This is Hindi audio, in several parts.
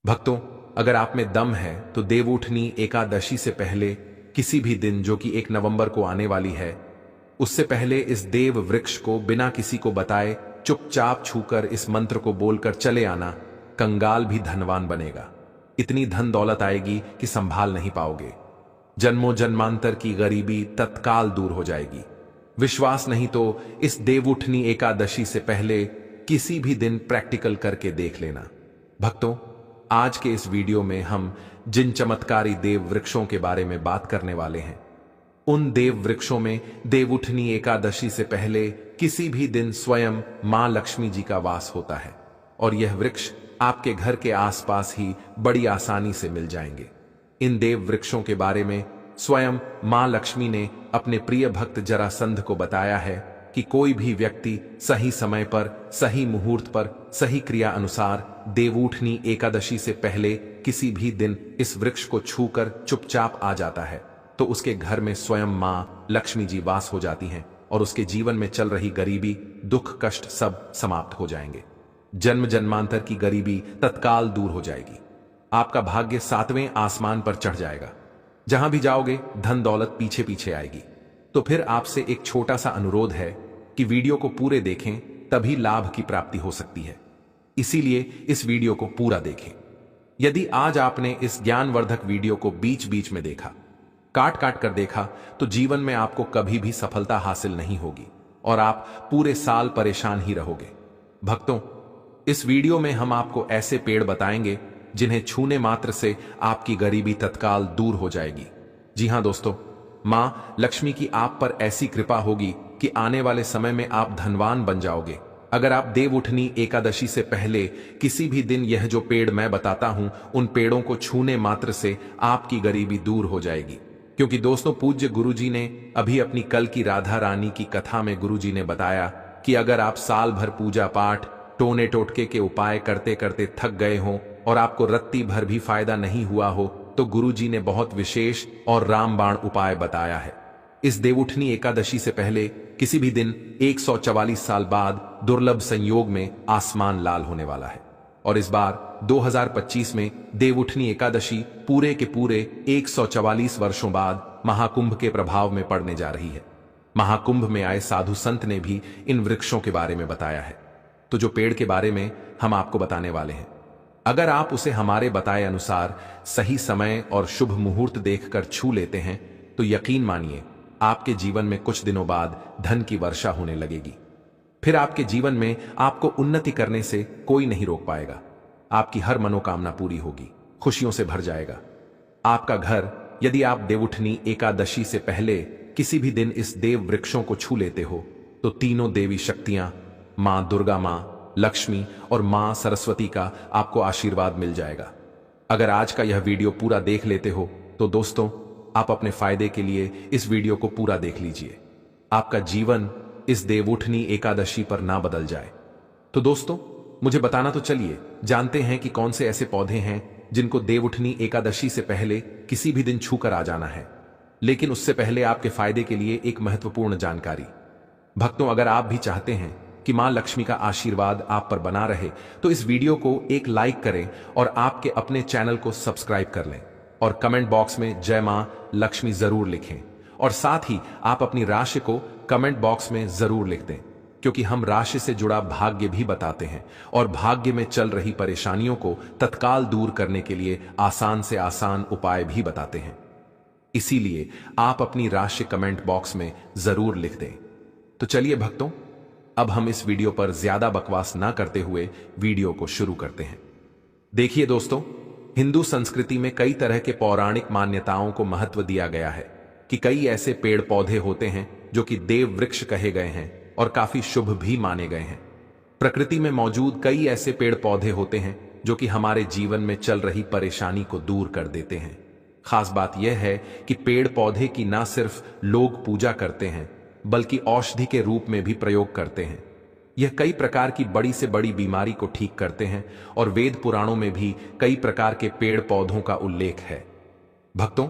भक्तों, अगर आप में दम है तो देवउठनी एकादशी से पहले किसी भी दिन, जो कि 1 नवंबर को आने वाली है, उससे पहले इस देव वृक्ष को बिना किसी को बताए चुपचाप छूकर इस मंत्र को बोलकर चले आना। कंगाल भी धनवान बनेगा। इतनी धन दौलत आएगी कि संभाल नहीं पाओगे। जन्मों जन्मांतर की गरीबी तत्काल दूर हो जाएगी। विश्वास नहीं तो इस देवउठनी एकादशी से पहले किसी भी दिन प्रैक्टिकल करके देख लेना। भक्तों, आज के इस वीडियो में हम जिन चमत्कारी देव वृक्षों के बारे में बात करने वाले हैं, उन देव वृक्षों में देवउठनी एकादशी से पहले किसी भी दिन स्वयं मां लक्ष्मी जी का वास होता है और यह वृक्ष आपके घर के आसपास ही बड़ी आसानी से मिल जाएंगे। इन देव वृक्षों के बारे में स्वयं मां लक्ष्मी ने अपने प्रिय भक्त जरासंध को बताया है कि कोई भी व्यक्ति सही समय पर, सही मुहूर्त पर, सही क्रिया अनुसार देवउठनी एकादशी से पहले किसी भी दिन इस वृक्ष को छूकर चुपचाप आ जाता है तो उसके घर में स्वयं मां लक्ष्मी जी वास हो जाती हैं और उसके जीवन में चल रही गरीबी, दुख, कष्ट सब समाप्त हो जाएंगे। जन्म जन्मांतर की गरीबी तत्काल दूर हो जाएगी। आपका भाग्य 7वें आसमान पर चढ़ जाएगा। जहां भी जाओगे धन दौलत पीछे पीछे आएगी। तो फिर आपसे एक छोटा सा अनुरोध है कि वीडियो को पूरे देखें, तभी लाभ की प्राप्ति हो सकती है। इसीलिए इस वीडियो को पूरा देखें। यदि आज आपने इस ज्ञानवर्धक वीडियो को बीच बीच में देखा, काट काट कर देखा, तो जीवन में आपको कभी भी सफलता हासिल नहीं होगी और आप पूरे साल परेशान ही रहोगे। भक्तों, इस वीडियो में हम आपको ऐसे पेड़ बताएंगे जिन्हें छूने मात्र से आपकी गरीबी तत्काल दूर हो जाएगी। जी हां दोस्तों, मां लक्ष्मी की आप पर ऐसी कृपा होगी कि आने वाले समय में आप धनवान बन जाओगे। अगर आप देवउठनी एकादशी से पहले किसी भी दिन यह जो पेड़ मैं बताता हूं, उन पेड़ों को छूने मात्र से आपकी गरीबी दूर हो जाएगी। क्योंकि दोस्तों, पूज्य गुरुजी ने अभी अपनी कल की राधा रानी की कथा में गुरुजी ने बताया कि अगर आप साल भर पूजा पाठ, टोने टोटके के उपाय करते करते थक गए हो और आपको रत्ती भर भी फायदा नहीं हुआ हो, तो गुरुजी ने बहुत विशेष और रामबाण उपाय बताया है। इस देवउठनी एकादशी से पहले किसी भी दिन 144 साल बाद दुर्लभ संयोग में आसमान लाल होने वाला है और इस बार 2025 में देवउठनी एकादशी पूरे के पूरे 144 वर्षों बाद महाकुंभ के प्रभाव में पड़ने जा रही है। महाकुंभ में आए साधु संत ने भी इन वृक्षों के बारे में बताया है। तो जो पेड़ के बारे में हम आपको बताने वाले हैं, अगर आप उसे हमारे बताए अनुसार सही समय और शुभ मुहूर्त देखकर छू लेते हैं तो यकीन मानिए आपके जीवन में कुछ दिनों बाद धन की वर्षा होने लगेगी। फिर आपके जीवन में आपको उन्नति करने से कोई नहीं रोक पाएगा। आपकी हर मनोकामना पूरी होगी, खुशियों से भर जाएगा। आपका घर, यदि आप देवउठनी एकादशी से पहले किसी भी दिन इस देव वृक्षों को छू लेते हो तो तीनों देवी शक्तियां, मां दुर्गा, मां लक्ष्मी और मां सरस्वती का आपको आशीर्वाद मिल जाएगा। अगर आज का यह वीडियो पूरा देख लेते हो तो दोस्तों, आप अपने फायदे के लिए इस वीडियो को पूरा देख लीजिए। आपका जीवन इस देवउठनी एकादशी पर ना बदल जाए। तो दोस्तों, मुझे बताना तो चलिए, जानते हैं कि कौन से ऐसे पौधे हैं जिनको देवउठनी एकादशी से पहले किसी भी दिन छूकर आ जाना है। लेकिन उससे पहले आपके फायदे के लिए एक महत्वपूर्ण जानकारी। भक्तों, अगर आप भी चाहते हैं कि मां लक्ष्मी का आशीर्वाद आप पर बना रहे तो इस वीडियो को एक लाइक करें और आपके अपने चैनल को सब्सक्राइब कर लें और कमेंट बॉक्स में जय मां लक्ष्मी जरूर लिखें और साथ ही आप अपनी राशि को कमेंट बॉक्स में जरूर लिख दें, क्योंकि हम राशि से जुड़ा भाग्य भी बताते हैं और भाग्य में चल रही परेशानियों को तत्काल दूर करने के लिए आसान से आसान उपाय भी बताते हैं। इसीलिए आप अपनी राशि कमेंट बॉक्स में जरूर लिख दें। तो चलिए भक्तों, अब हम इस वीडियो पर ज्यादा बकवास ना करते हुए वीडियो को शुरू करते हैं। देखिए दोस्तों, हिंदू संस्कृति में कई तरह के पौराणिक मान्यताओं को महत्व दिया गया है कि कई ऐसे पेड़ पौधे होते हैं जो कि देव वृक्ष कहे गए हैं और काफी शुभ भी माने गए हैं। प्रकृति में मौजूद कई ऐसे पेड़ पौधे होते हैं जो कि हमारे जीवन में चल रही परेशानी को दूर कर देते हैं। खास बात यह है कि पेड़ पौधे की ना सिर्फ लोग पूजा करते हैं बल्कि औषधि के रूप में भी प्रयोग करते हैं। यह कई प्रकार की बड़ी से बड़ी बीमारी को ठीक करते हैं और वेद पुराणों में भी कई प्रकार के पेड़ पौधों का उल्लेख है। भक्तों,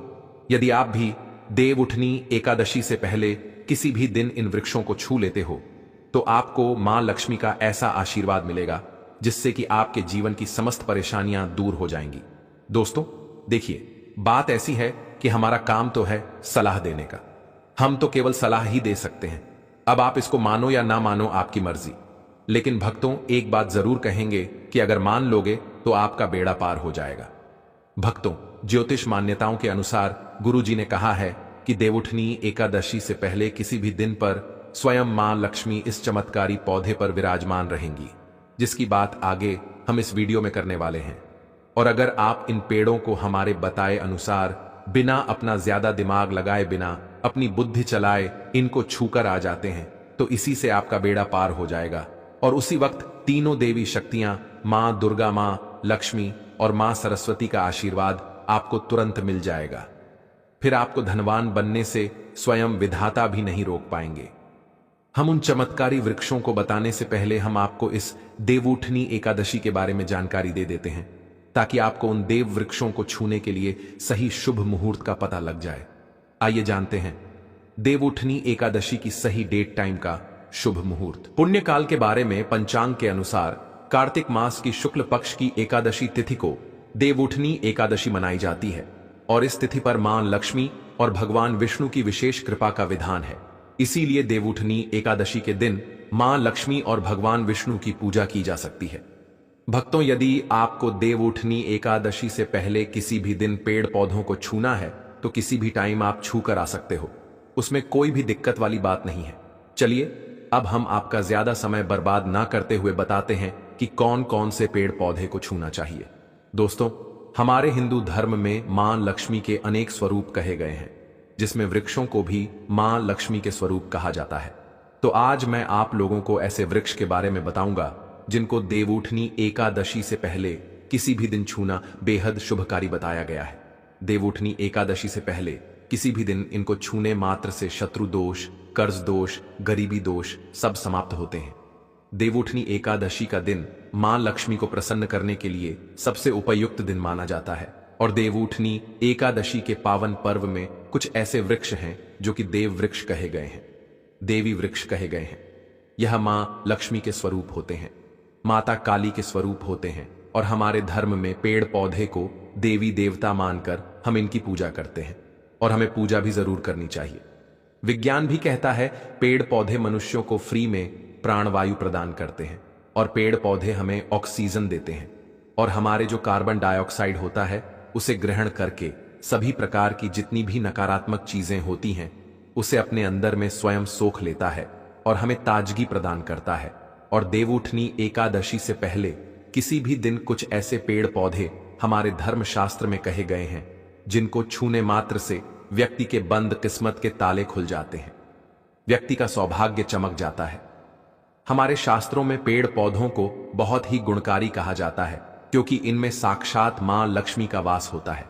यदि आप भी देवउठनी एकादशी से पहले किसी भी दिन इन वृक्षों को छू लेते हो तो आपको मां लक्ष्मी का ऐसा आशीर्वाद मिलेगा जिससे कि आपके जीवन की समस्त परेशानियां दूर हो जाएंगी। दोस्तों देखिए, बात ऐसी है कि हमारा काम तो है सलाह देने का, हम तो केवल सलाह ही दे सकते हैं। अब आप इसको मानो या ना मानो आपकी मर्जी, लेकिन भक्तों एक बात जरूर कहेंगे कि अगर मान लोगे तो आपका बेड़ा पार हो जाएगा। भक्तों, ज्योतिष मान्यताओं के अनुसार गुरुजी ने कहा है कि देवउठनी एकादशी से पहले किसी भी दिन पर स्वयं मां लक्ष्मी इस चमत्कारी पौधे पर विराजमान रहेंगी, जिसकी बात आगे हम इस वीडियो में करने वाले हैं। और अगर आप इन पेड़ों को हमारे बताए अनुसार बिना अपना ज्यादा दिमाग लगाए, बिना अपनी बुद्धि चलाए इनको छूकर आ जाते हैं, तो इसी से आपका बेड़ा पार हो जाएगा। और उसी वक्त तीनों देवी शक्तियां, मां दुर्गा, मां लक्ष्मी और मां सरस्वती का आशीर्वाद आपको तुरंत मिल जाएगा। फिर आपको धनवान बनने से स्वयं विधाता भी नहीं रोक पाएंगे। हम उन चमत्कारी वृक्षों को बताने से पहले हम आपको इस देवउठनी एकादशी के बारे में जानकारी दे देते हैं, ताकि आपको उन देव वृक्षों को छूने के लिए सही शुभ मुहूर्त का पता लग जाए। आइए जानते हैं देवउठनी एकादशी की सही डेट टाइम का शुभ मुहूर्त। पुण्यकाल के बारे में पंचांग के अनुसार कार्तिक मास की शुक्ल पक्ष की एकादशी तिथि को देवउठनी एकादशी मनाई जाती है, और इस तिथि पर मां लक्ष्मी और भगवान विष्णु की विशेष कृपा का विधान है। इसीलिए देवउठनी एकादशी के दिन मां लक्ष्मी और भगवान विष्णु की पूजा की जा सकती है। भक्तों, यदि आपको देवउठनी एकादशी से पहले किसी भी दिन पेड़ पौधों को छूना है तो किसी भी टाइम आप छू कर आ सकते हो, उसमें कोई भी दिक्कत वाली बात नहीं है। चलिए अब हम आपका ज्यादा समय बर्बाद ना करते हुए बताते हैं कि कौन कौन से पेड़ पौधे को छूना चाहिए। दोस्तों, हमारे हिंदू धर्म में मां लक्ष्मी के अनेक स्वरूप कहे गए हैं, जिसमें वृक्षों को भी मां लक्ष्मी के स्वरूप कहा जाता है। तो आज मैं आप लोगों को ऐसे वृक्ष के बारे में बताऊंगा जिनको देवउठनी एकादशी से पहले किसी भी दिन छूना बेहद शुभकारी बताया गया है। देवउठनी एकादशी से पहले किसी भी दिन इनको छूने मात्र से शत्रु दोष, कर्ज दोष, गरीबी दोष सब समाप्त होते हैं। देवउठनी एकादशी का दिन मां लक्ष्मी को प्रसन्न करने के लिए सबसे उपयुक्त दिन माना जाता है। और देवउठनी एकादशी के पावन पर्व में कुछ ऐसे वृक्ष हैं जो कि देव वृक्ष कहे गए हैं, देवी वृक्ष कहे गए हैं। यह मां लक्ष्मी के स्वरूप होते हैं, माता काली के स्वरूप होते हैं, और हमारे धर्म में पेड़ पौधे को देवी देवता मानकर हम इनकी पूजा करते हैं, और हमें पूजा भी जरूर करनी चाहिए। विज्ञान भी कहता है पेड़ पौधे मनुष्यों को फ्री में प्राणवायु प्रदान करते हैं, और पेड़ पौधे हमें ऑक्सीजन देते हैं, और हमारे जो कार्बन डाइऑक्साइड होता है उसे ग्रहण करके सभी प्रकार की जितनी भी नकारात्मक चीजें होती हैं उसे अपने अंदर में स्वयं सोख लेता है और हमें ताजगी प्रदान करता है। और देवउठनी एकादशी से पहले किसी भी दिन कुछ ऐसे पेड़ पौधे हमारे धर्म शास्त्र में कहे गए हैं जिनको छूने मात्र से व्यक्ति के बंद किस्मत के ताले खुल जाते हैं, व्यक्ति का सौभाग्य चमक जाता है। हमारे शास्त्रों में पेड़ पौधों को बहुत ही गुणकारी कहा जाता है, क्योंकि इनमें साक्षात मां लक्ष्मी का वास होता है।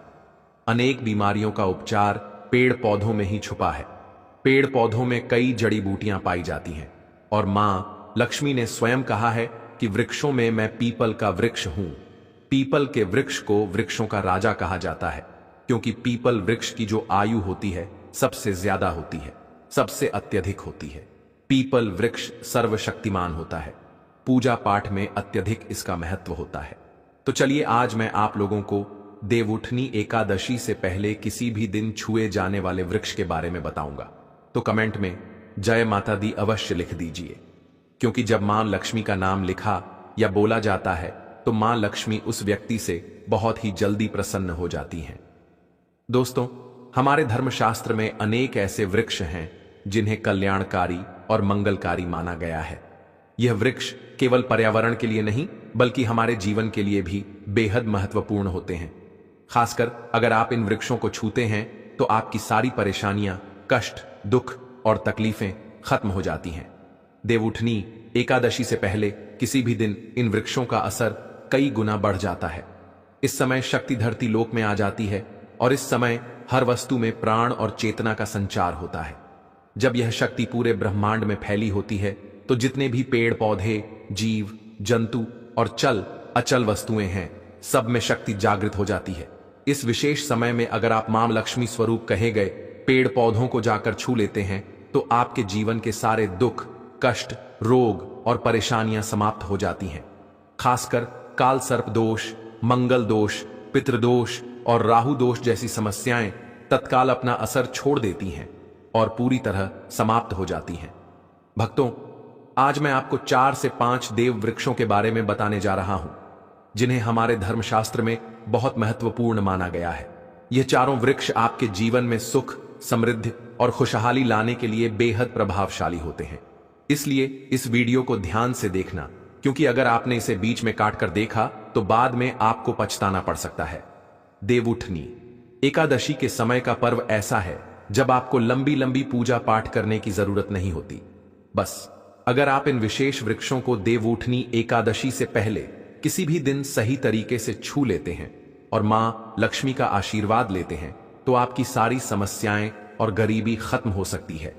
अनेक बीमारियों का उपचार पेड़ पौधों में ही छुपा है। पेड़ पौधों में कई जड़ी बूटियां पाई जाती हैं, और मां लक्ष्मी ने स्वयं कहा है कि वृक्षों में मैं पीपल का वृक्ष हूं। पीपल के वृक्ष को वृक्षों का राजा कहा जाता है, क्योंकि पीपल वृक्ष की जो आयु होती है सबसे ज्यादा होती है, सबसे अत्यधिक होती है। पीपल वृक्ष सर्वशक्तिमान होता है, पूजा पाठ में अत्यधिक इसका महत्व होता है। तो चलिए आज मैं आप लोगों को देवउठनी एकादशी से पहले किसी भी दिन छुए जाने वाले वृक्ष के बारे में बताऊंगा। तो कमेंट में जय माता दी अवश्य लिख दीजिए, क्योंकि जब मां लक्ष्मी का नाम लिखा या बोला जाता है तो मां लक्ष्मी उस व्यक्ति से बहुत ही जल्दी प्रसन्न हो जाती हैं। दोस्तों, हमारे धर्मशास्त्र में अनेक ऐसे वृक्ष हैं जिन्हें कल्याणकारी और मंगलकारी माना गया है। यह वृक्ष केवल पर्यावरण के लिए नहीं बल्कि हमारे जीवन के लिए भी बेहद महत्वपूर्ण होते हैं। खासकर अगर आप इन वृक्षों को छूते हैं तो आपकी सारी परेशानियां, कष्ट, दुख और तकलीफें खत्म हो जाती हैं। देवउठनी एकादशी से पहले किसी भी दिन इन वृक्षों का असर कई गुना बढ़ जाता है। इस समय शक्ति धरती लोक में आ जाती है, और इस समय हर वस्तु में प्राण और चेतना का संचार होता है। जब यह शक्ति पूरे ब्रह्मांड में फैली होती है तो जितने भी पेड़ पौधे, जीव जंतु और चल अचल वस्तुएं हैं, सब में शक्ति जागृत हो जाती है। इस विशेष समय में अगर आप मां लक्ष्मी स्वरूप कहे गए पेड़ पौधों को जाकर छू लेते हैं तो आपके जीवन के सारे दुख, कष्ट, रोग और परेशानियां समाप्त हो जाती हैं। खासकर काल सर्प दोष, मंगल दोष, पितृदोष और राहु दोष जैसी समस्याएं तत्काल अपना असर छोड़ देती हैं और पूरी तरह समाप्त हो जाती हैं। भक्तों, आज मैं आपको 4 से 5 देव वृक्षों के बारे में बताने जा रहा हूं, जिन्हें हमारे धर्मशास्त्र में बहुत महत्वपूर्ण माना गया है। ये चारों वृक्ष आपके जीवन में सुख, समृद्धि और खुशहाली लाने के लिए बेहद प्रभावशाली होते हैं। इसलिए इस वीडियो को ध्यान से देखना, क्योंकि अगर आपने इसे बीच में काट कर देखा तो बाद में आपको पछताना पड़ सकता है। देवउठनी एकादशी के समय का पर्व ऐसा है जब आपको लंबी लंबी पूजा पाठ करने की जरूरत नहीं होती। बस अगर आप इन विशेष वृक्षों को देवउठनी एकादशी से पहले किसी भी दिन सही तरीके से छू लेते हैं और मां लक्ष्मी का आशीर्वाद लेते हैं तो आपकी सारी समस्याएं और गरीबी खत्म हो सकती है।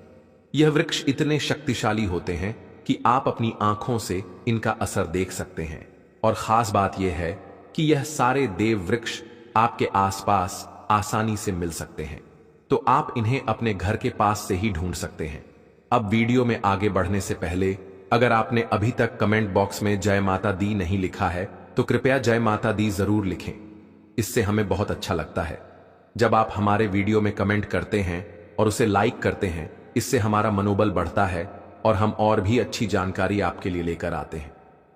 यह वृक्ष इतने शक्तिशाली होते हैं कि आप अपनी आंखों से इनका असर देख सकते हैं। और खास बात यह है कि यह सारे देव वृक्ष आपके आसपास आसानी से मिल सकते हैं, तो आप इन्हें अपने घर के पास से ही ढूंढ सकते हैं। अब वीडियो में आगे बढ़ने से पहले अगर आपने अभी तक कमेंट बॉक्स में जय माता दी नहीं लिखा है तो कृपया जय माता दी जरूर लिखें। इससे हमें बहुत अच्छा लगता है। जब आप हमारे वीडियो में कमेंट करते हैं और उसे लाइक करते हैं, इससे हमारा मनोबल बढ़ता है और हम और भी अच्छी जानकारी आपके लिए लेकर आते हैं।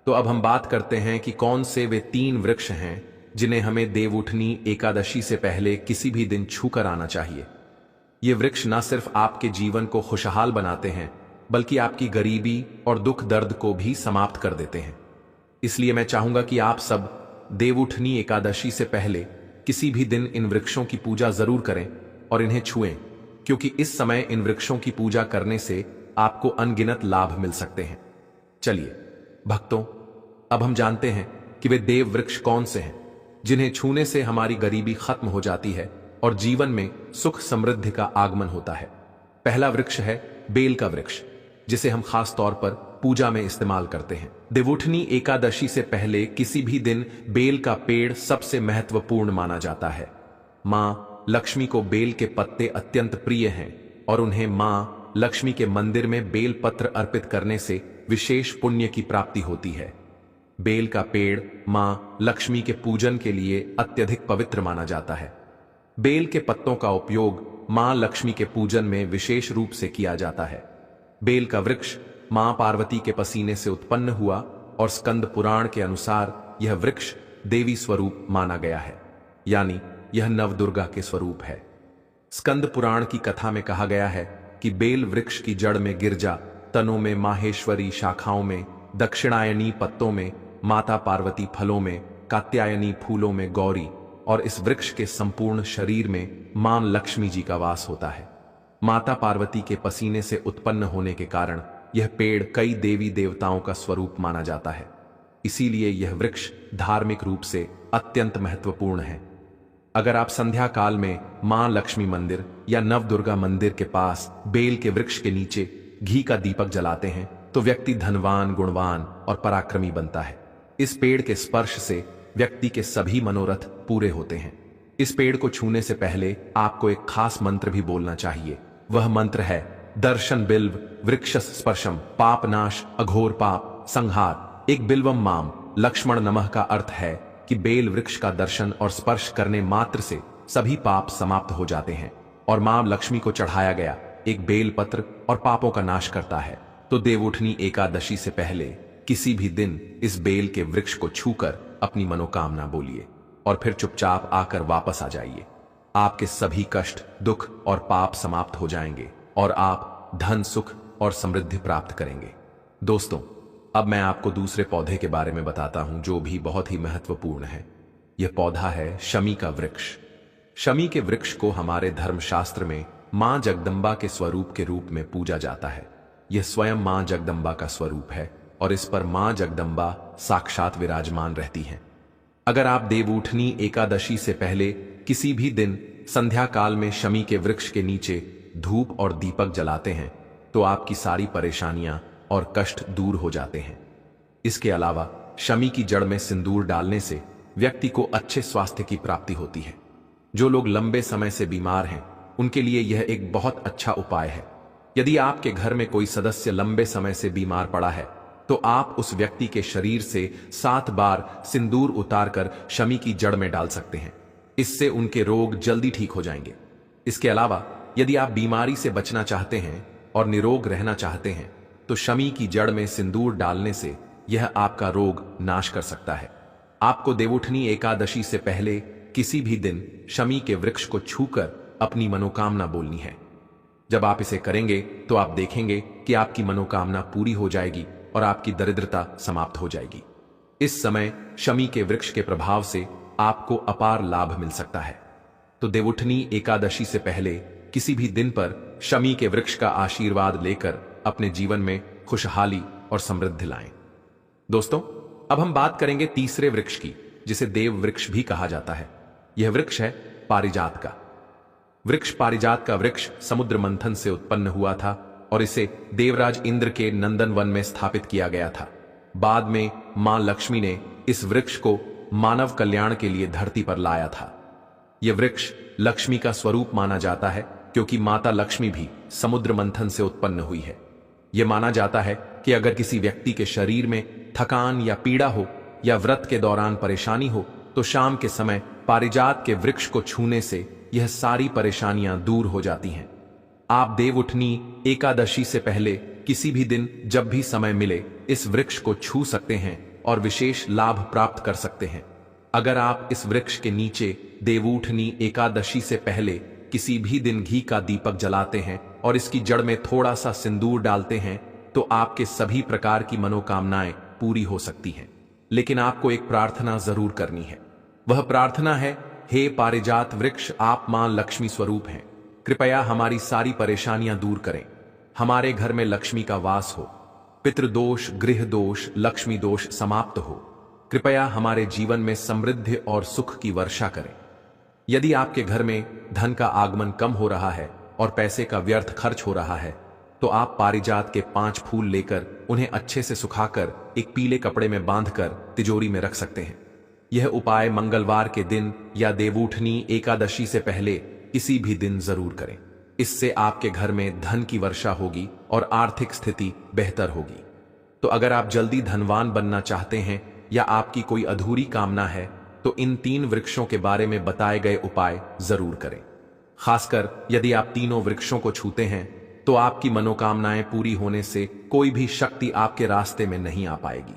तो अब हम बात करते हैं कि कौन से वे 3 वृक्ष हैं जिन्हें हमें देवउठनी एकादशी से पहले किसी भी दिन छूकर आना चाहिए। ये वृक्ष न सिर्फ आपके जीवन को खुशहाल बनाते हैं, बल्कि आपकी गरीबी और दुख दर्द को भी समाप्त कर देते हैं। इसलिए मैं चाहूंगा कि आप सब देवउठनी एकादशी से पहले किसी भी दिन इन वृक्षों की पूजा जरूर करें और इन्हें छुएं, क्योंकि इस समय इन वृक्षों की पूजा करने से आपको अनगिनत लाभ मिल सकते हैं। चलिए भक्तों, अब हम जानते हैं कि वे देव वृक्ष कौन से हैं जिन्हें छूने से हमारी गरीबी खत्म हो जाती है और जीवन में सुख समृद्धि का आगमन होता है। पहला वृक्ष है बेल का वृक्ष, जिसे हम खास तौर पर पूजा में इस्तेमाल करते हैं। देवउठनी एकादशी से पहले किसी भी दिन बेल का पेड़ सबसे महत्वपूर्ण माना जाता है। मां लक्ष्मी को बेल के पत्ते अत्यंत प्रिय हैं और उन्हें मां लक्ष्मी के मंदिर में बेल पत्र अर्पित करने से विशेष पुण्य की प्राप्ति होती है। बेल का पेड़ मां लक्ष्मी के पूजन के लिए अत्यधिक पवित्र माना जाता है। बेल के पत्तों का उपयोग मां लक्ष्मी के पूजन में विशेष रूप से किया जाता है। बेल का वृक्ष मां पार्वती के पसीने से उत्पन्न हुआ और स्कंद पुराण के अनुसार यह वृक्ष देवी स्वरूप माना गया है, यानी यह नवदुर्गा के स्वरूप है। स्कंद पुराण की कथा में कहा गया है कि बेल वृक्ष की जड़ में गिरजा, तनों में माहेश्वरी, शाखाओं में दक्षिणायनी, पत्तों में माता पार्वती, फलों में कात्यायनी, फूलों में गौरी और इस वृक्ष के संपूर्ण शरीर में मां लक्ष्मी जी का वास होता है। माता पार्वती के पसीने से उत्पन्न होने के कारण यह पेड़ कई देवी देवताओं का स्वरूप माना जाता है। इसीलिए यह वृक्ष धार्मिक रूप से अत्यंत महत्वपूर्ण है। अगर आप संध्या काल में मां लक्ष्मी मंदिर या नवदुर्गा मंदिर के पास बेल के वृक्ष के नीचे घी का दीपक जलाते हैं तो व्यक्ति धनवान, गुणवान और पराक्रमी बनता है। इस पेड़ के स्पर्श से व्यक्ति के सभी मनोरथ पूरे होते हैं। इस पेड़ को छूने से पहले आपको एक खास मंत्र भी बोलना चाहिए। वह मंत्र है दर्शन बिल्व वृक्ष स्पर्शम पाप नाश अघोर पाप संहार एक बिल्वम माम लक्ष्मण नमः का अर्थ है कि बेल वृक्ष का दर्शन और स्पर्श करने मात्र से सभी पाप समाप्त हो जाते हैं और मां लक्ष्मी को चढ़ाया गया एक बेल पत्र और पापों का नाश करता है। तो देवउठनी एकादशी से पहले किसी भी दिन इस बेल के वृक्ष को छूकर अपनी मनोकामना बोलिए और फिर चुपचाप आकर वापस आ जाइए। आपके सभी कष्ट, दुख और पाप समाप्त हो जाएंगे और आप धन, सुख और समृद्धि प्राप्त करेंगे। दोस्तों, अब मैं आपको दूसरे पौधे के बारे में बताता हूं जो भी बहुत ही महत्वपूर्ण है। यह पौधा है शमी का वृक्ष। शमी के वृक्ष को हमारे धर्मशास्त्र में मां जगदम्बा के स्वरूप के रूप में पूजा जाता है। यह स्वयं मां जगदम्बा का स्वरूप है और इस पर मां जगदम्बा साक्षात विराजमान रहती हैं। अगर आप देवउठनी एकादशी से पहले किसी भी दिन संध्या काल में शमी के वृक्ष के नीचे धूप और दीपक जलाते हैं तो आपकी सारी परेशानियां और कष्ट दूर हो जाते हैं। इसके अलावा शमी की जड़ में सिंदूर डालने से व्यक्ति को अच्छे स्वास्थ्य की प्राप्ति होती है। जो लोग लंबे समय से बीमार हैं उनके लिए यह एक बहुत अच्छा उपाय है। यदि आपके घर में कोई सदस्य लंबे समय से बीमार पड़ा है तो आप उस व्यक्ति के शरीर से 7 बार सिंदूर उतारकर शमी की जड़ में डाल सकते हैं। इससे उनके रोग जल्दी ठीक हो जाएंगे। इसके अलावा यदि आप बीमारी से बचना चाहते हैं और निरोग रहना चाहते हैं तो शमी की जड़ में सिंदूर डालने से यह आपका रोग नाश कर सकता है। आपको देवउठनी एकादशी से पहले किसी भी दिन शमी के वृक्ष को छूकर अपनी मनोकामना बोलनी है। जब आप इसे करेंगे तो आप देखेंगे कि आपकी मनोकामना पूरी हो जाएगी और आपकी दरिद्रता समाप्त हो जाएगी। इस समय शमी के वृक्ष के प्रभाव से आपको अपार लाभ मिल सकता है। तो देवउठनी एकादशी से पहले किसी भी दिन पर शमी के वृक्ष का आशीर्वाद लेकर अपने जीवन में खुशहाली और समृद्धि लाएं। दोस्तों, अब हम बात करेंगे तीसरे वृक्ष की, जिसे देव वृक्ष भी कहा जाता है। यह वृक्ष है पारिजात का वृक्ष। पारिजात का वृक्ष समुद्र मंथन से उत्पन्न हुआ था और इसे देवराज इंद्र के नंदन वन में स्थापित किया गया था। बाद में मां लक्ष्मी ने इस वृक्ष को मानव कल्याण के लिए धरती पर लाया था। यह वृक्ष लक्ष्मी का स्वरूप माना जाता है क्योंकि माता लक्ष्मी भी समुद्र मंथन से उत्पन्न हुई है। यह माना जाता है कि अगर किसी व्यक्ति के शरीर में थकान या पीड़ा हो या व्रत के दौरान परेशानी हो तो शाम के समय पारिजात के वृक्ष को छूने से यह सारी परेशानियां दूर हो जाती हैं। आप देवउठनी एकादशी से पहले किसी भी दिन जब भी समय मिले इस वृक्ष को छू सकते हैं और विशेष लाभ प्राप्त कर सकते हैं। अगर आप इस वृक्ष के नीचे देवउठनी एकादशी से पहले किसी भी दिन घी का दीपक जलाते हैं और इसकी जड़ में थोड़ा सा सिंदूर डालते हैं तो आपके सभी प्रकार की मनोकामनाएं पूरी हो सकती हैं। लेकिन आपको एक प्रार्थना जरूर करनी है। वह प्रार्थना है, हे पारिजात वृक्ष, आप मां लक्ष्मी स्वरूप हैं, कृपया हमारी सारी परेशानियां दूर करें। हमारे घर में लक्ष्मी का वास हो, पितृदोष, गृह दोष, लक्ष्मी दोष समाप्त हो। कृपया हमारे जीवन में समृद्धि और सुख की वर्षा करें। यदि आपके घर में धन का आगमन कम हो रहा है और पैसे का व्यर्थ खर्च हो रहा है तो आप पारिजात के 5 फूल लेकर उन्हें अच्छे से सुखाकर एक पीले कपड़े में बांधकर तिजोरी में रख सकते हैं। यह उपाय मंगलवार के दिन या देवउठनी एकादशी से पहले किसी भी दिन जरूर करें। इससे आपके घर में धन की वर्षा होगी और आर्थिक स्थिति बेहतर होगी। तो अगर आप जल्दी धनवान बनना चाहते हैं या आपकी कोई अधूरी कामना है तो इन 3 वृक्षों के बारे में बताए गए उपाय जरूर करें। खासकर यदि आप तीनों वृक्षों को छूते हैं तो आपकी मनोकामनाएं पूरी होने से कोई भी शक्ति आपके रास्ते में नहीं आ पाएगी।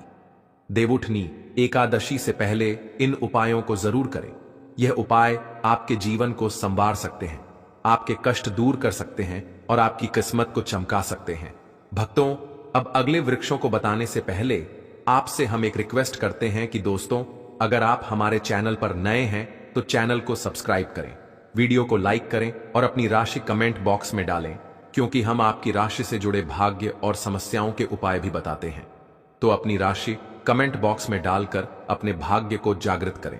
देवउठनी एकादशी से पहले इन उपायों को जरूर करें। यह उपाय आपके जीवन को संवार सकते हैं, आपके कष्ट दूर कर सकते हैं और आपकी किस्मत को चमका सकते हैं। भक्तों, अब अगले वृक्षों को बताने से पहले आपसे हम एक रिक्वेस्ट करते हैं कि दोस्तों, अगर आप हमारे चैनल पर नए हैं तो चैनल को सब्सक्राइब करें, वीडियो को लाइक करें और अपनी राशि कमेंट बॉक्स में डालें, क्योंकि हम आपकी राशि से जुड़े भाग्य और समस्याओं के उपाय भी बताते हैं। तो अपनी राशि कमेंट बॉक्स में डालकर अपने भाग्य को जागृत करें।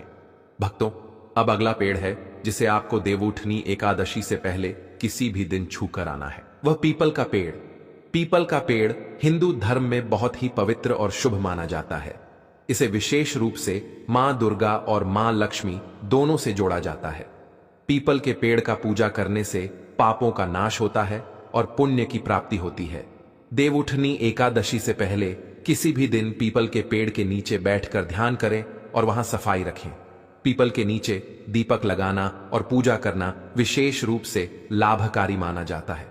भक्तों, अब अगला पेड़ है जिसे आपको देवउठनी एकादशी से पहले किसी भी दिन छूकर आना है। वह पीपल का पेड़। पीपल का पेड़ हिंदू धर्म में बहुत ही पवित्र और शुभ माना जाता है। इसे विशेष रूप से मां दुर्गा और मां लक्ष्मी दोनों से जोड़ा जाता है। पीपल के पेड़ का पूजा करने से पापों का नाश होता है और पुण्य की प्राप्ति होती है। देवउठनी एकादशी से पहले किसी भी दिन पीपल के पेड़ के नीचे बैठकर ध्यान करें और वहां सफाई रखें। पीपल के नीचे दीपक लगाना और पूजा करना विशेष रूप से लाभकारी माना जाता है।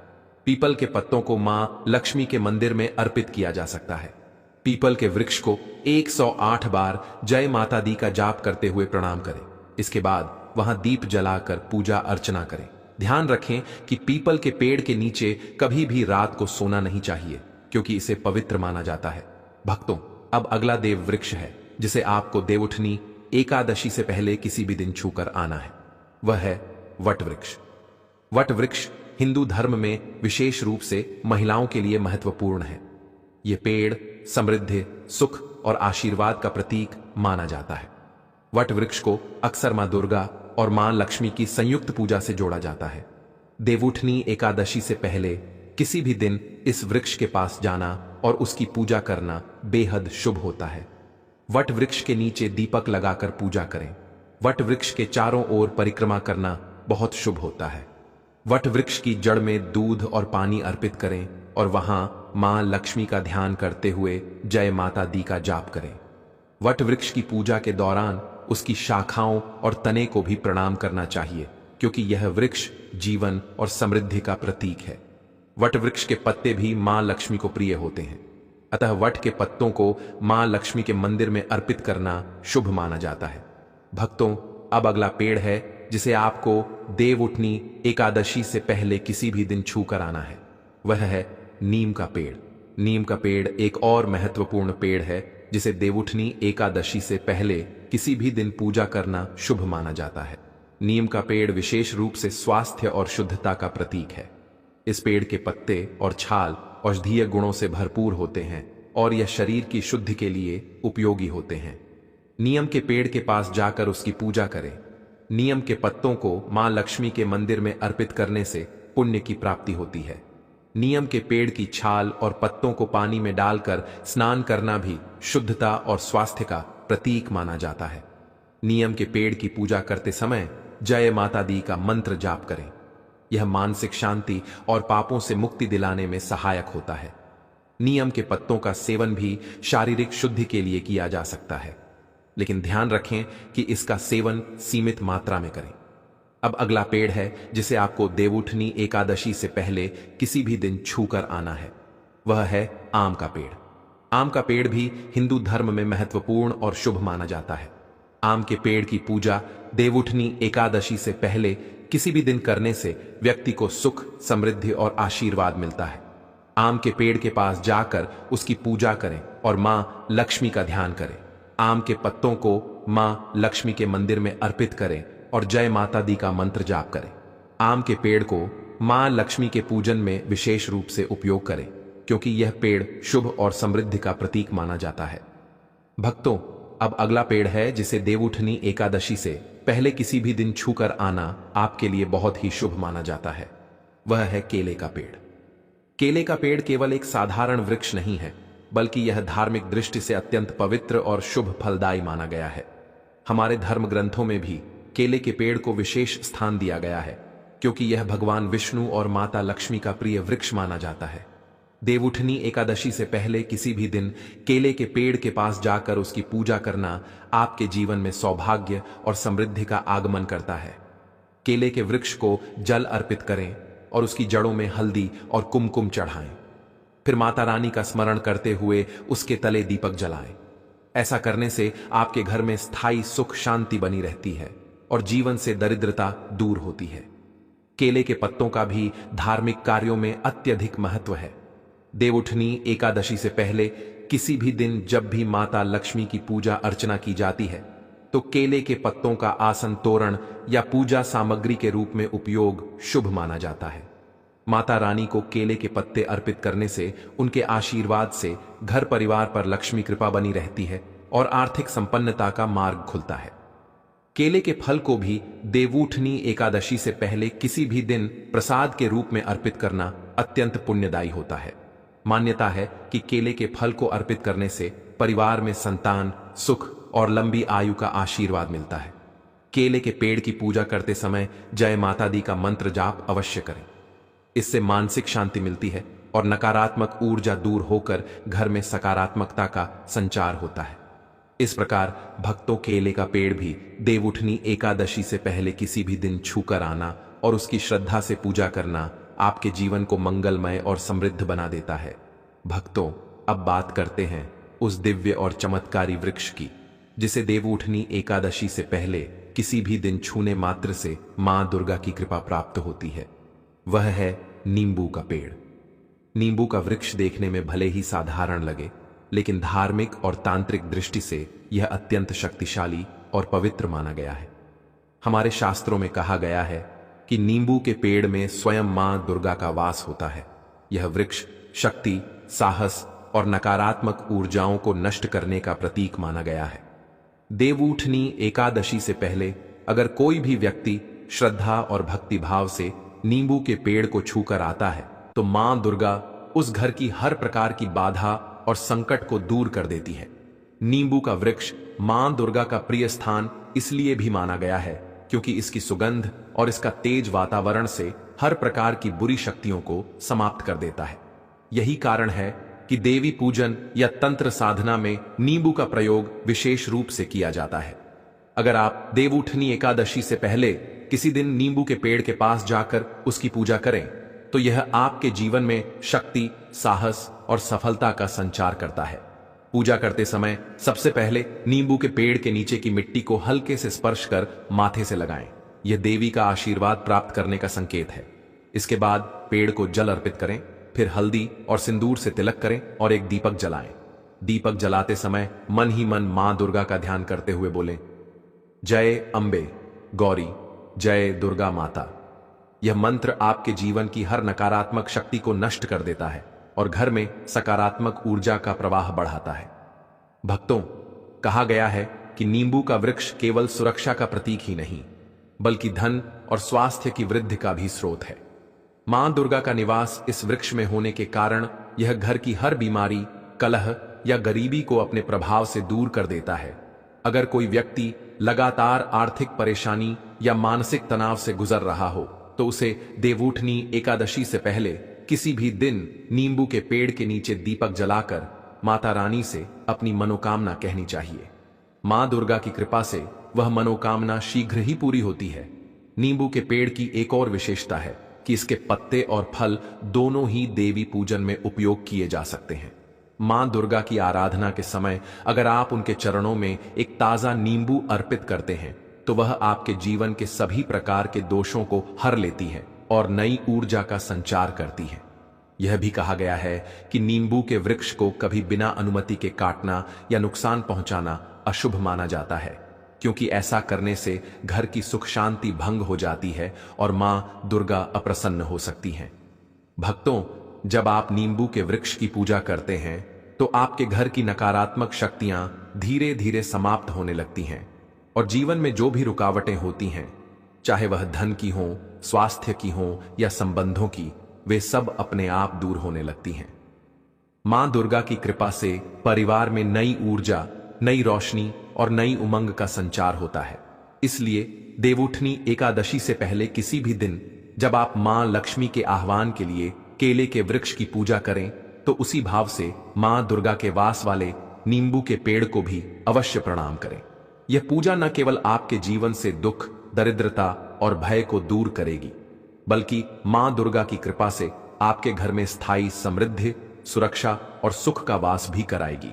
पीपल के पत्तों को मां लक्ष्मी के मंदिर में अर्पित किया जा सकता है। पीपल के वृक्ष को 108 बार जय माता दी का जाप करते हुए प्रणाम करें। इसके बाद वहां दीप जलाकर पूजा अर्चना करें। ध्यान रखें कि पीपल के पेड़ के नीचे कभी भी रात को सोना नहीं चाहिए, क्योंकि इसे पवित्र माना जाता है। भक्तों, अब अगला देव वृक्ष है जिसे आपको देवउठनी एकादशी से पहले किसी भी दिन छूकर आना है। वह है वट वृक्ष। वट वृक्ष हिंदू धर्म में विशेष रूप से महिलाओं के लिए महत्वपूर्ण है। यह पेड़ समृद्धि, सुख और आशीर्वाद का प्रतीक माना जाता है। वट वृक्ष को अक्सर मां दुर्गा और मां लक्ष्मी की संयुक्त पूजा से जोड़ा जाता है। देवउठनी एकादशी से पहले किसी भी दिन इस वृक्ष के पास जाना और उसकी पूजा करना बेहद शुभ होता है। वट वृक्ष के नीचे दीपक लगाकर पूजा करें। वट वृक्ष के चारों ओर परिक्रमा करना बहुत शुभ होता है। वट वृक्ष की जड़ में दूध और पानी अर्पित करें और वहां मां लक्ष्मी का ध्यान करते हुए जय माता दी का जाप करें। वट वृक्ष की पूजा के दौरान उसकी शाखाओं और तने को भी प्रणाम करना चाहिए, क्योंकि यह वृक्ष जीवन और समृद्धि का प्रतीक है। वट वृक्ष के पत्ते भी मां लक्ष्मी को प्रिय होते हैं, अतः वट के पत्तों को मां लक्ष्मी के मंदिर में अर्पित करना शुभ माना जाता है। भक्तों, अब अगला पेड़ है जिसे आपको देवउठनी एकादशी से पहले किसी भी दिन छू कर आना है। वह है नीम का पेड़। नीम का पेड़ एक और महत्वपूर्ण पेड़ है जिसे देवउठनी एकादशी से पहले किसी भी दिन पूजा करना शुभ माना जाता है। नीम का पेड़ विशेष रूप से स्वास्थ्य और शुद्धता का प्रतीक है। इस पेड़ के पत्ते और छाल औषधीय गुणों से भरपूर होते हैं और यह शरीर की शुद्धि के लिए उपयोगी होते हैं। नीम के पेड़ के पास जाकर उसकी पूजा करें। नीम के पत्तों को मां लक्ष्मी के मंदिर में अर्पित करने से पुण्य की प्राप्ति होती है। नीम के पेड़ की छाल और पत्तों को पानी में डालकर स्नान करना भी शुद्धता और स्वास्थ्य का प्रतीक माना जाता है। नीम के पेड़ की पूजा करते समय जय माता दी का मंत्र जाप करें। यह मानसिक शांति और पापों से मुक्ति दिलाने में सहायक होता है। नीम के पत्तों का सेवन भी शारीरिक शुद्धि के लिए किया जा सकता है, लेकिन ध्यान रखें कि इसका सेवन सीमित मात्रा में करें। अब अगला पेड़ है जिसे आपको देवउठनी एकादशी से पहले किसी भी दिन छूकर आना है। वह है आम का पेड़। आम का पेड़ भी हिंदू धर्म में महत्वपूर्ण और शुभ माना जाता है। आम के पेड़ की पूजा देवउठनी एकादशी से पहले किसी भी दिन करने से व्यक्ति को सुख, समृद्धि और आशीर्वाद मिलता है। आम के पेड़ के पास जाकर उसकी पूजा करें और मां लक्ष्मी का ध्यान करें। आम के पत्तों को मां लक्ष्मी के मंदिर में अर्पित करें और जय माता दी का मंत्र जाप करें। आम के पेड़ को मां लक्ष्मी के पूजन में विशेष रूप से उपयोग करें, क्योंकि यह पेड़ शुभ और समृद्धि का प्रतीक माना जाता है। भक्तों, अब अगला पेड़ है जिसे देवउठनी एकादशी से पहले किसी भी दिन छूकर आना आपके लिए बहुत ही शुभ माना जाता है। वह है केले का पेड़। केले का पेड़ केवल एक साधारण वृक्ष नहीं है, बल्कि यह धार्मिक दृष्टि से अत्यंत पवित्र और शुभ फलदायी माना गया है। हमारे धर्म ग्रंथों में भी केले के पेड़ को विशेष स्थान दिया गया है, क्योंकि यह भगवान विष्णु और माता लक्ष्मी का प्रिय वृक्ष माना जाता है। देवउठनी एकादशी से पहले किसी भी दिन केले के पेड़ के पास जाकर उसकी पूजा करना आपके जीवन में सौभाग्य और समृद्धि का आगमन करता है। केले के वृक्ष को जल अर्पित करें और उसकी जड़ों में हल्दी और कुमकुम चढ़ाएं। फिर माता रानी का स्मरण करते हुए उसके तले दीपक जलाएं। ऐसा करने से आपके घर में स्थायी सुख शांति बनी रहती है और जीवन से दरिद्रता दूर होती है। केले के पत्तों का भी धार्मिक कार्यों में अत्यधिक महत्व है। देवउठनी एकादशी से पहले किसी भी दिन जब भी माता लक्ष्मी की पूजा अर्चना की जाती है, तो केले के पत्तों का आसन, तोरण या पूजा सामग्री के रूप में उपयोग शुभ माना जाता है। माता रानी को केले के पत्ते अर्पित करने से उनके आशीर्वाद से घर परिवार पर लक्ष्मी कृपा बनी रहती है और आर्थिक संपन्नता का मार्ग खुलता है। केले के फल को भी देवउठनी एकादशी से पहले किसी भी दिन प्रसाद के रूप में अर्पित करना अत्यंत पुण्यदायी होता है। मान्यता है कि केले के फल को अर्पित करने से परिवार में संतान, सुख और लंबी आयु का आशीर्वाद मिलता है। केले के पेड़ की पूजा करते समय जय माता दी का मंत्र जाप अवश्य करें। इससे मानसिक शांति मिलती है और नकारात्मक ऊर्जा दूर होकर घर में सकारात्मकता का संचार होता है। इस प्रकार भक्तों, केले का पेड़ भी देवउठनी एकादशी से पहले किसी भी दिन छूकर आना और उसकी श्रद्धा से पूजा करना आपके जीवन को मंगलमय और समृद्ध बना देता है। भक्तों, अब बात करते हैं उस दिव्य और चमत्कारी वृक्ष की जिसे देवउठनी एकादशी से पहले किसी भी दिन छूने मात्र से मां दुर्गा की कृपा प्राप्त होती है। वह है नींबू का पेड़। नींबू का वृक्ष देखने में भले ही साधारण लगे, लेकिन धार्मिक और तांत्रिक दृष्टि से यह अत्यंत शक्तिशाली और पवित्र माना गया है। हमारे शास्त्रों में कहा गया है कि नींबू के पेड़ में स्वयं मां दुर्गा का वास होता है। यह वृक्ष शक्ति, साहस और नकारात्मक ऊर्जाओं को नष्ट करने का प्रतीक माना गया है। देवउठनी एकादशी से पहले अगर कोई भी व्यक्ति श्रद्धा और भक्ति भाव से नींबू के पेड़ को छूकर आता है, तो मां दुर्गा उस घर की हर प्रकार की बाधा और संकट को दूर कर देती है। नींबू का वृक्ष मां दुर्गा का प्रिय स्थान इसलिए भी माना गया है क्योंकि इसकी सुगंध और इसका तेज वातावरण से हर प्रकार की बुरी शक्तियों को समाप्त कर देता है। यही कारण है कि देवी पूजन या तंत्र साधना में नींबू का प्रयोग विशेष रूप से किया जाता है। अगर आप देवउठनी एकादशी से पहले किसी दिन नींबू के पेड़ के पास जाकर उसकी पूजा करें तो यह आपके जीवन में शक्ति, साहस और सफलता का संचार करता है। पूजा करते समय सबसे पहले नींबू के पेड़ के नीचे की मिट्टी को हल्के से स्पर्श कर माथे से लगाएं। यह देवी का आशीर्वाद प्राप्त करने का संकेत है। इसके बाद पेड़ को जल अर्पित करें, फिर हल्दी और सिंदूर से तिलक करें और एक दीपक जलाएं। दीपक जलाते समय मन ही मन मां दुर्गा का ध्यान करते हुए बोलें, जय अंबे गौरी, जय दुर्गा माता। यह मंत्र आपके जीवन की हर नकारात्मक शक्ति को नष्ट कर देता है और घर में सकारात्मक ऊर्जा का प्रवाह बढ़ाता है। भक्तों, कहा गया है कि नींबू का वृक्ष केवल सुरक्षा का प्रतीक ही नहीं बल्कि धन और स्वास्थ्य की वृद्धि का भी स्रोत है। मां दुर्गा का निवास इस वृक्ष में होने के कारण यह घर की हर बीमारी, कलह या गरीबी को अपने प्रभाव से दूर कर देता है। अगर कोई व्यक्ति लगातार आर्थिक परेशानी या मानसिक तनाव से गुजर रहा हो तो उसे देवउठनी एकादशी से पहले किसी भी दिन नींबू के पेड़ के नीचे दीपक जलाकर माता रानी से अपनी मनोकामना कहनी चाहिए। मां दुर्गा की कृपा से वह मनोकामना शीघ्र ही पूरी होती है। नींबू के पेड़ की एक और विशेषता है कि इसके पत्ते और फल दोनों ही देवी पूजन में उपयोग किए जा सकते हैं। मां दुर्गा की आराधना के समय अगर आप उनके चरणों में एक ताजा नींबू अर्पित करते हैं तो वह आपके जीवन के सभी प्रकार के दोषों को हर लेती है और नई ऊर्जा का संचार करती है। यह भी कहा गया है कि नींबू के वृक्ष को कभी बिना अनुमति के काटना या नुकसान पहुंचाना अशुभ माना जाता है, क्योंकि ऐसा करने से घर की सुख शांति भंग हो जाती है और मां दुर्गा अप्रसन्न हो सकती हैं। भक्तों, जब आप नींबू के वृक्ष की पूजा करते हैं तो आपके घर की नकारात्मक शक्तियां धीरे धीरे समाप्त होने लगती हैं और जीवन में जो भी रुकावटें होती हैं, चाहे वह धन की हो, स्वास्थ्य की हो या संबंधों की, वे सब अपने आप दूर होने लगती हैं। मां दुर्गा की कृपा से परिवार में नई ऊर्जा, नई रोशनी और नई उमंग का संचार होता है। इसलिए देवउठनी एकादशी से पहले किसी भी दिन जब आप मां लक्ष्मी के आह्वान के लिए केले के वृक्ष की पूजा करें तो उसी भाव से मां दुर्गा के वास वाले नींबू के पेड़ को भी अवश्य प्रणाम करें। यह पूजा न केवल आपके जीवन से दुख, दरिद्रता और भय को दूर करेगी बल्कि मां दुर्गा की कृपा से आपके घर में स्थायी समृद्धि, सुरक्षा और सुख का वास भी कराएगी।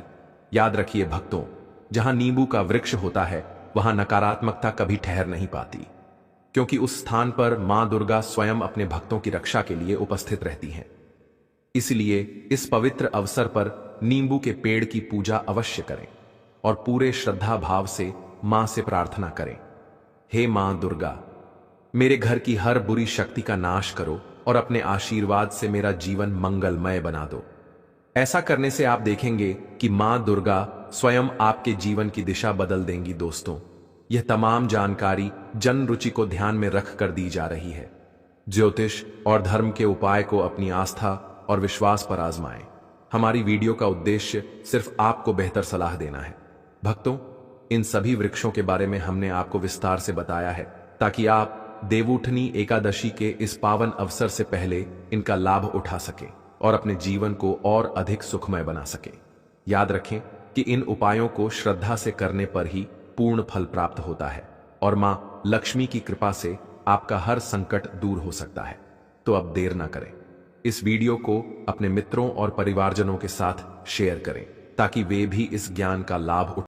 याद रखिए भक्तों, जहां नींबू का वृक्ष होता है वहां नकारात्मकता कभी ठहर नहीं पाती, क्योंकि उस स्थान पर मां दुर्गा स्वयं अपने भक्तों की रक्षा के लिए उपस्थित रहती हैं। इसलिए इस पवित्र अवसर पर नींबू के पेड़ की पूजा अवश्य करें और पूरे श्रद्धा भाव से मां से प्रार्थना करें, हे मां दुर्गा, मेरे घर की हर बुरी शक्ति का नाश करो और अपने आशीर्वाद से मेरा जीवन मंगलमय बना दो। ऐसा करने से आप देखेंगे कि मां दुर्गा स्वयं आपके जीवन की दिशा बदल देंगी। दोस्तों, यह तमाम जानकारी जन रुचि को ध्यान में रख कर दी जा रही है। ज्योतिष और धर्म के उपाय को अपनी आस्था और विश्वास पर आजमाएं। हमारी वीडियो का उद्देश्य सिर्फ आपको बेहतर सलाह देना है। भक्तों, इन सभी वृक्षों के बारे में हमने आपको विस्तार से बताया है ताकि आप देवउठनी एकादशी के इस पावन अवसर से पहले इनका लाभ उठा सकें और अपने जीवन को और अधिक सुखमय बना सकें। याद रखें कि इन उपायों को श्रद्धा से करने पर ही पूर्ण फल प्राप्त होता है और मां लक्ष्मी की कृपा से आपका हर संकट दूर हो सकता है। तो अब देर ना करें, इस वीडियो को अपने मित्रों और परिवारजनों के साथ शेयर करें ताकि वे भी इस ज्ञान का लाभ